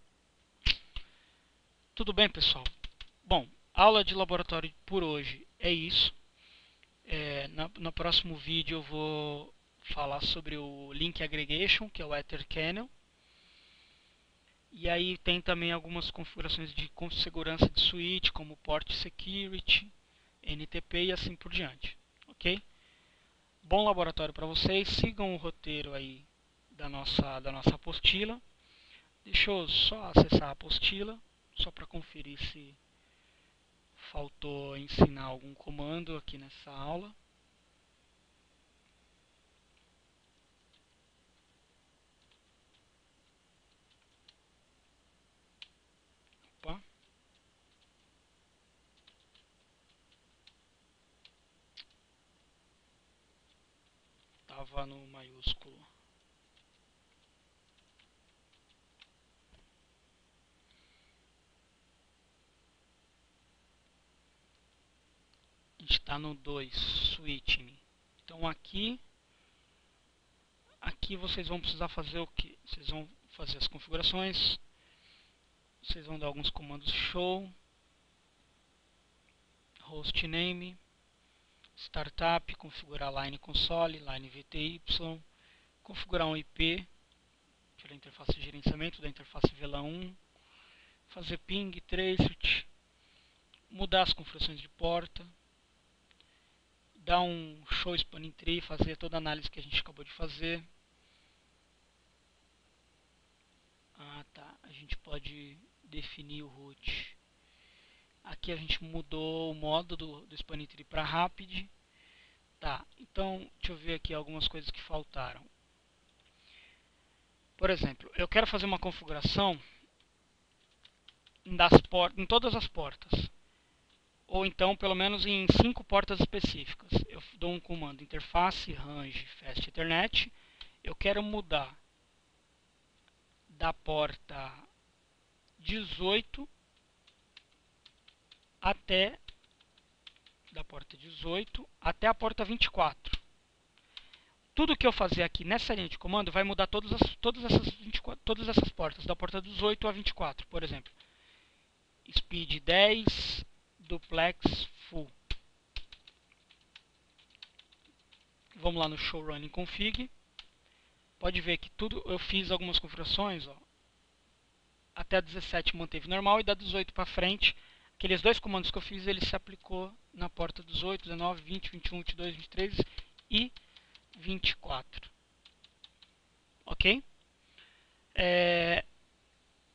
Tudo bem, pessoal? Bom, Aula de laboratório por hoje é isso. No próximo vídeo eu vou falar sobre o Link Aggregation, que é o Ethercanal. E aí tem também algumas configurações de segurança de switch, como Port Security, NTP e assim por diante. Ok? Bom laboratório para vocês. Sigam o roteiro aí da nossa apostila. Deixa eu só acessar a apostila, só para conferir se faltou ensinar algum comando aqui nessa aula. Opa. Tava no maiúsculo. A gente está no 2, switching. Então aqui vocês vão precisar fazer o que? Vocês vão fazer as configurações. Vocês vão dar alguns comandos show, hostname, startup, configurar line console, line VTY, configurar um IP pela interface de gerenciamento da interface VLAN 1, fazer ping, traceroute, mudar as configurações de porta, dar um show spanning tree, fazer toda a análise que a gente acabou de fazer. Tá, a gente pode definir o root. Aqui a gente mudou o modo do spanning tree para rapid. Tá, então deixa eu ver aqui algumas coisas que faltaram. Por exemplo, eu quero fazer uma configuração em todas as portas, ou então pelo menos em 5 portas específicas. Eu dou um comando interface range fast ethernet. Eu quero mudar da porta 18 até a porta 24. Tudo que eu fazer aqui nessa linha de comando vai mudar todas essas portas, da porta 18 a 24, por exemplo. Speed 10, duplex full. Vamos lá no show running config. Pode ver que tudo eu fiz algumas configurações, ó. Até a 17 manteve normal e da 18 para frente, aqueles dois comandos que eu fiz, ele se aplicou na porta 18, 19, 20, 21, 22, 23 e 24. Ok?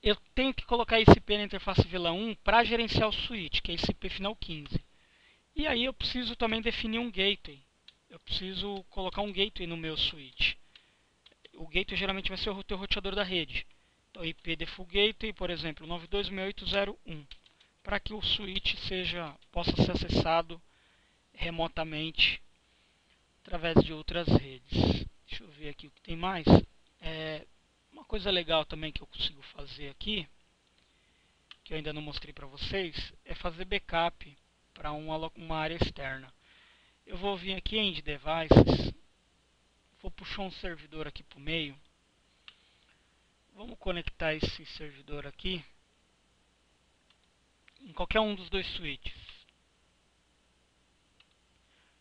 Eu tenho que colocar esse IP na interface VLAN 1 para gerenciar o switch, que é esse IP final 15. E aí eu preciso também definir um gateway. Eu preciso colocar um gateway no meu switch. O gateway geralmente vai ser o teu roteador da rede. Então IP default gateway, por exemplo, 926801, para que o switch possa ser acessado remotamente através de outras redes. Deixa eu ver aqui o que tem mais. Uma coisa legal também que eu consigo fazer aqui, que eu ainda não mostrei para vocês, é fazer backup para uma área externa. Eu vou vir aqui em Devices, vou puxar um servidor aqui para o meio. Vamos conectar esse servidor aqui em qualquer um dos dois switches.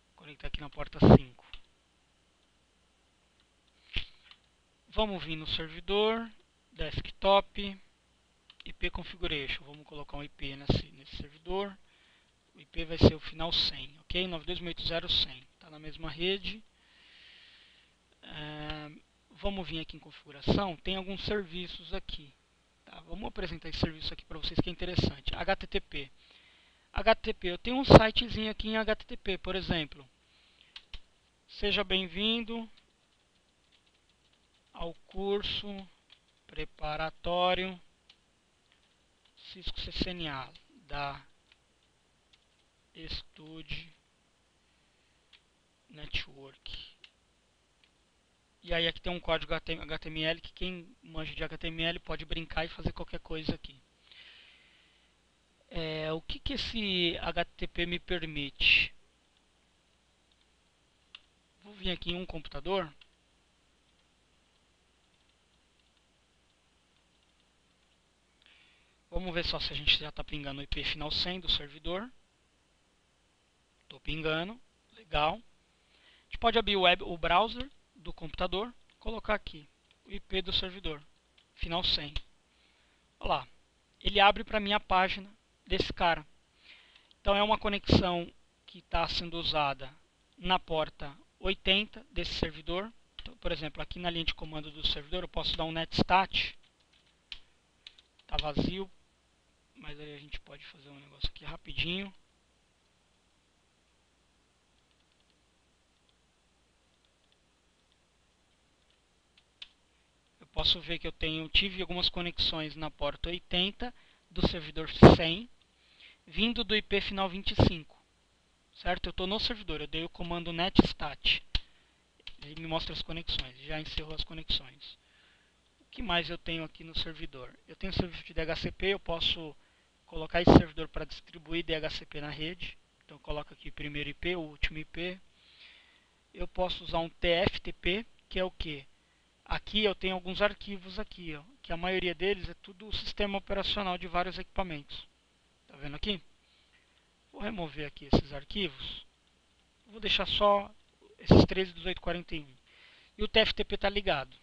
Vou conectar aqui na porta 5. Vamos vir no servidor, desktop, IP configuration. Vamos colocar um IP nesse servidor. O IP vai ser o final 100, ok? 92.168.100. Está na mesma rede. Vamos vir aqui em configuração. Tem alguns serviços aqui. Tá? Vamos apresentar esse serviço aqui para vocês que é interessante. HTTP. HTTP, eu tenho um sitezinho aqui em HTTP, por exemplo. Seja bem-vindo ao curso preparatório Cisco CCNA da Estude Network. E aí aqui tem um código HTML que quem manja de HTML pode brincar e fazer qualquer coisa aqui. O que esse HTTP me permite? Vou vir aqui em um computador. Vamos ver só se a gente já está pingando o IP final 100 do servidor. Estou pingando, legal. A gente pode abrir o browser do computador, colocar aqui o IP do servidor, final 100. Olha lá, ele abre para mim a página desse cara. Então é uma conexão que está sendo usada na porta 80 desse servidor. Então, por exemplo, aqui na linha de comando do servidor eu posso dar um netstat. Está vazio, mas aí a gente pode fazer um negócio aqui rapidinho. Eu posso ver que eu tive algumas conexões na porta 80 do servidor 100, vindo do IP final 25. Certo? Eu estou no servidor, eu dei o comando netstat. Ele me mostra as conexões, já encerrou as conexões. O que mais eu tenho aqui no servidor? Eu tenho serviço de DHCP, eu posso colocar esse servidor para distribuir DHCP na rede. Então eu coloco aqui o primeiro IP, o último IP. Eu posso usar um TFTP, que é o que? Aqui eu tenho alguns arquivos aqui, ó, que a maioria deles é tudo o sistema operacional de vários equipamentos. Tá vendo aqui? Vou remover aqui esses arquivos. Vou deixar só esses 13.18.41. E o TFTP está ligado.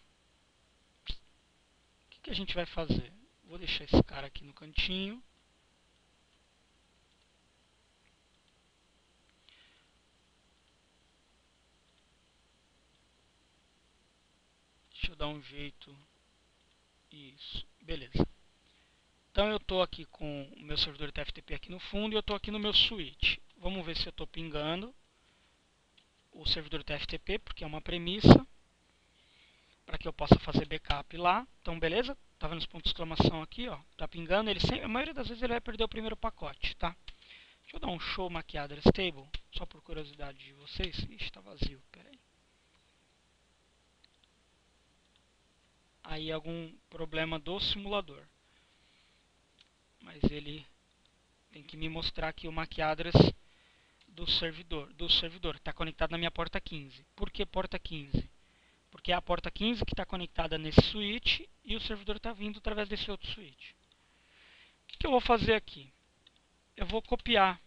O que a gente vai fazer? Vou deixar esse cara aqui no cantinho. Deixa eu dar um jeito. Isso, beleza. Então eu estou aqui com o meu servidor TFTP aqui no fundo e eu estou aqui no meu switch. Vamos ver se eu estou pingando o servidor TFTP, porque é uma premissa para que eu possa fazer backup lá. Então beleza, tá vendo os pontos de exclamação aqui, ó, tá pingando. Ele sempre, a maioria das vezes ele vai perder o primeiro pacote, tá? Deixa eu dar um show MAC address table, só por curiosidade de vocês. Ixi, tá vazio, peraí. Aí algum problema do simulador. Mas ele tem que me mostrar aqui o MAC address do servidor. Está conectado na minha porta 15. Por que porta 15? Porque é a porta 15 que está conectada nesse switch e o servidor está vindo através desse outro switch. O que eu vou fazer aqui? Eu vou copiar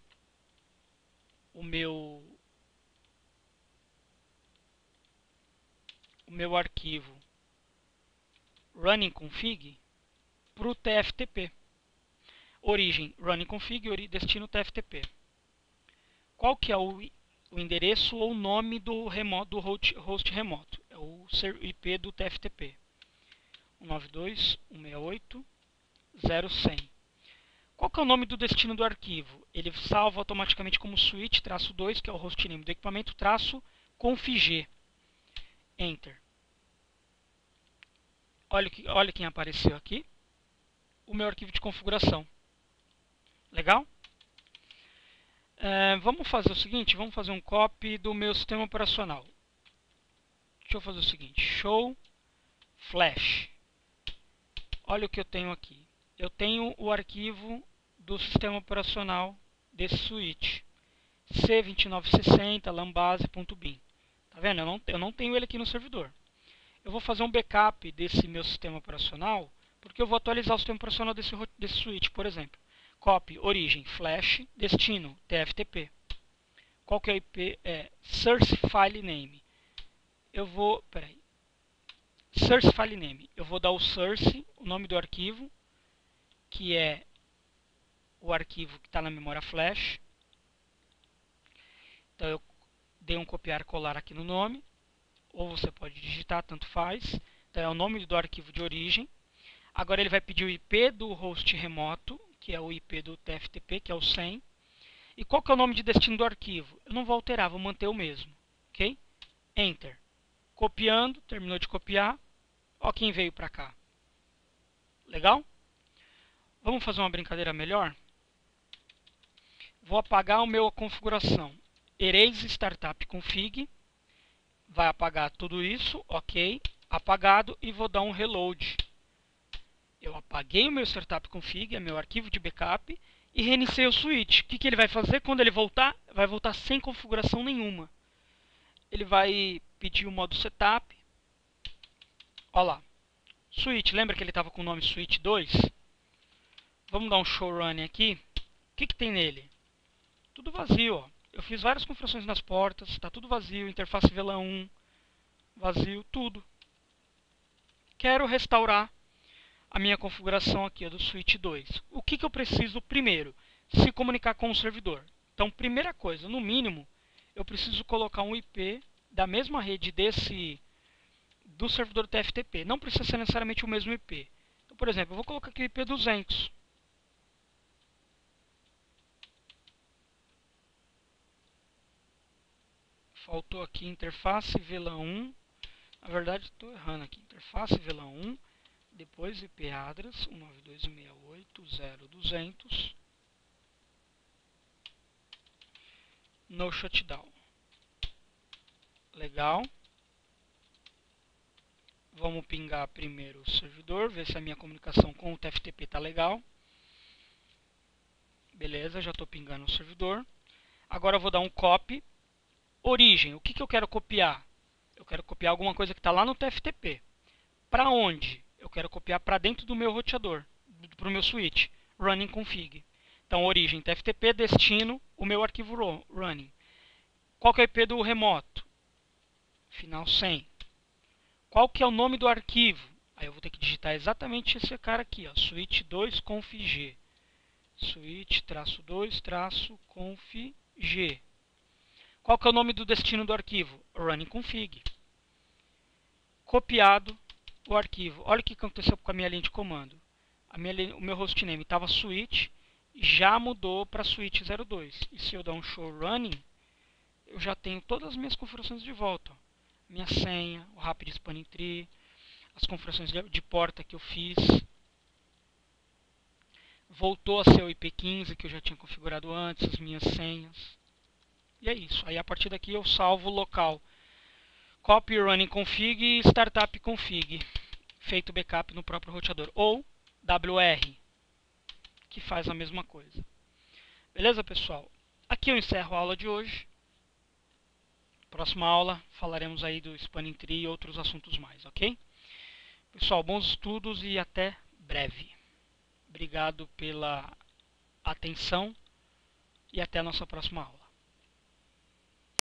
o meu arquivo running config para o TFTP. Origem running config, destino TFTP. Qual que é o endereço ou o nome do host remoto? É o IP do TFTP. 192.168.0.100. Qual que é o nome do destino do arquivo? Ele salva automaticamente como switch-2, que é o hostname do equipamento, -config. Enter. Olha quem apareceu aqui. O meu arquivo de configuração. Legal? Vamos fazer o seguinte, vamos fazer um copy do meu sistema operacional. Deixa eu fazer o seguinte, show flash. Olha o que eu tenho aqui. Eu tenho o arquivo do sistema operacional desse switch. C2960 lambase.bin. Tá vendo? Eu não tenho ele aqui no servidor. Eu vou fazer um backup desse meu sistema operacional, porque eu vou atualizar o sistema operacional desse switch, por exemplo. Copy, origem, flash, destino, TFTP. Qual que é o IP? É source file name. Eu vou, source file name. Eu vou dar o source, o nome do arquivo, que é o arquivo que está na memória flash. Então eu dei um copiar e colar aqui no nome, ou você pode digitar, tanto faz. Então é o nome do arquivo de origem. Agora ele vai pedir o IP do host remoto, que é o IP do TFTP, que é o 100. E qual que é o nome de destino do arquivo? Eu não vou alterar, vou manter o mesmo. Ok? Enter. Copiando, terminou de copiar. Ó quem veio para cá. Legal? Vamos fazer uma brincadeira melhor? Vou apagar a minha configuração. Erase startup config. Vai apagar tudo isso, ok. Apagado e vou dar um reload. Eu apaguei o meu startup config, é meu arquivo de backup, e reiniciei o switch. O que ele vai fazer quando ele voltar? Vai voltar sem configuração nenhuma. Ele vai pedir o modo setup. Olha lá. Switch, lembra que ele estava com o nome switch 2? Vamos dar um show running aqui. O que tem nele? Tudo vazio, ó. Eu fiz várias configurações nas portas, está tudo vazio, interface VLAN 1, vazio, tudo. Quero restaurar a minha configuração aqui ó, do switch 2. O que eu preciso primeiro? Se comunicar com o servidor. Então, primeira coisa, no mínimo, eu preciso colocar um IP da mesma rede do servidor TFTP. Não precisa ser necessariamente o mesmo IP. Então, por exemplo, eu vou colocar aqui o IP 200. Faltou aqui interface VLAN 1. Na verdade, estou errando aqui. Interface VLAN 1. Depois IP address 192.168.0.200 no shutdown. Legal. Vamos pingar primeiro o servidor, ver se a minha comunicação com o TFTP está legal. Beleza, já estou pingando o servidor. Agora eu vou dar um copy. Origem, o que eu quero copiar? Eu quero copiar alguma coisa que está lá no TFTP. Para onde? Eu quero copiar para dentro do meu roteador, para o meu switch, running config. Então, origem TFTP, destino, o meu arquivo running. Qual que é o IP do remoto? Final 100. Qual que é o nome do arquivo? Aí eu vou ter que digitar exatamente esse cara aqui, ó, switch2config. Switch-2-config. Qual que é o nome do destino do arquivo? Running config. Copiado o arquivo. Olha o que aconteceu com a minha linha de comando. O meu hostname estava switch, já mudou para switch 02. E se eu dar um show running, eu já tenho todas as minhas configurações de volta. Minha senha, o Rapid Spanning Tree, as configurações de porta que eu fiz. Voltou a ser o IP15 que eu já tinha configurado antes, as minhas senhas. E é isso. Aí a partir daqui eu salvo o local. Copy running config e startup config. Feito backup no próprio roteador. Ou WR, que faz a mesma coisa. Beleza, pessoal? Aqui eu encerro a aula de hoje. Próxima aula falaremos aí do Spanning Tree e outros assuntos mais, ok? Pessoal, bons estudos e até breve. Obrigado pela atenção e até a nossa próxima aula.